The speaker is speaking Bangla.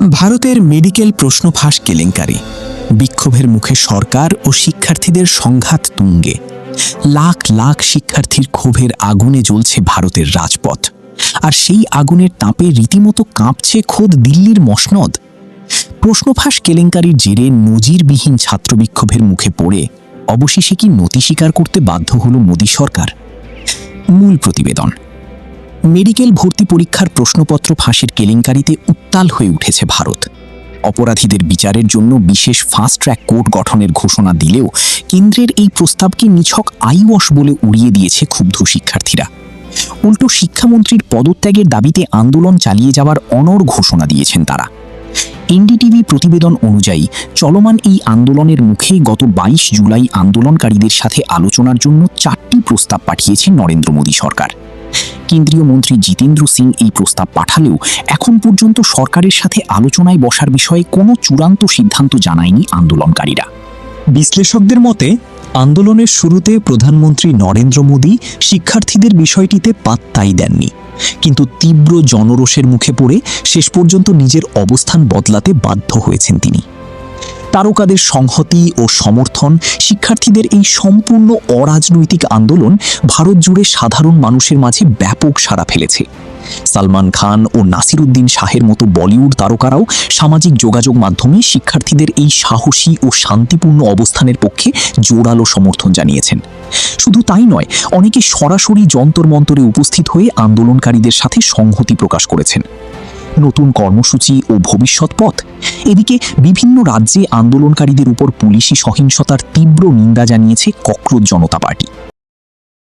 ভারতের মেডিকেল প্রশ্ন ফাঁস কেলেঙ্কারি, বিক্ষোভের মুখে সরকার ও শিক্ষার্থীদের সংঘাত তুঙ্গে। লাখ লাখ শিক্ষার্থীর ক্ষোভের আগুনে জ্বলছে ভারতের রাজপথ, আর সেই আগুনের তাপে রীতিমতো কাঁপছে খোদ দিল্লির মসনদ। প্রশ্ন ফাঁস কেলেঙ্কারির জেরে নজিরবিহীন ছাত্র বিক্ষোভের মুখে পড়ে অবশেষে কি নতি স্বীকার করতে বাধ্য হল মোদী সরকার? মূল প্রতিবেদন। মেডিকেল ভর্তি পরীক্ষার প্রশ্নপত্র ফাঁসের কেলেঙ্কারিতে উত্তাল হয়ে উঠেছে ভারত। অপরাধীদের বিচারের জন্য বিশেষ ফাস্ট ট্র্যাক কোর্ট গঠনের ঘোষণা দিলেও কেন্দ্রের এই প্রস্তাবকে নিছক আইওয়াশ বলে উড়িয়ে দিয়েছে ক্ষুব্ধ শিক্ষার্থীরা। উল্টো শিক্ষামন্ত্রীর পদত্যাগের দাবিতে আন্দোলন চালিয়ে যাওয়ার অনড় ঘোষণা দিয়েছেন তারা। এনডিটিভি প্রতিবেদন অনুযায়ী চলমান এই আন্দোলনের মুখে গত 22 জুলাই আন্দোলনকারীদের সাথে আলোচনার জন্য 4টি প্রস্তাব পাঠিয়েছে নরেন্দ্র মোদী সরকার। কেন্দ্রীয় মন্ত্রী জিতেন্দ্র সিং এই প্রস্তাব পাঠালেও এখন পর্যন্ত সরকারের সাথে আলোচনায় বসার বিষয়ে কোনো চূড়ান্ত সিদ্ধান্ত জানায়নি আন্দোলনকারীরা। বিশ্লেষকদের মতে, আন্দোলনের শুরুতে প্রধানমন্ত্রী নরেন্দ্র মোদী শিক্ষার্থীদের বিষয়টিতে পাত্তাই দেননি, কিন্তু তীব্র জনরোষের মুখে পড়ে শেষ পর্যন্ত নিজের অবস্থান বদলাতে বাধ্য হয়েছেন তিনি। তারকাদের সংহতি ও সমর্থন, শিক্ষার্থীদের এই সম্পূর্ণ অরাজনৈতিক আন্দোলন ভারত জুড়ে সাধারণ মানুষের মাঝে ব্যাপক সাড়া ফেলেছে। সালমান খান ও নাসিরুদ্দিন শাহের মতো বলিউড তারকারাও সামাজিক যোগাযোগ মাধ্যমে শিক্ষার্থীদের এই সাহসী ও শান্তিপূর্ণ অবস্থানের পক্ষে জোরালো সমর্থন জানিয়েছেন। শুধু তাই নয়, অনেকে সরাসরি যন্তর মন্তরে উপস্থিত হয়ে আন্দোলনকারীদের সাথে সংহতি প্রকাশ করেছেন। নতুন কর্মসূচি ও ভবিষ্যৎ পথ। এদিকে বিভিন্ন রাজ্যে আন্দোলনকারীদের উপর পুলিশি সহিংসতার তীব্র নিন্দা জানিয়েছে ককরোচ জনতা পার্টি।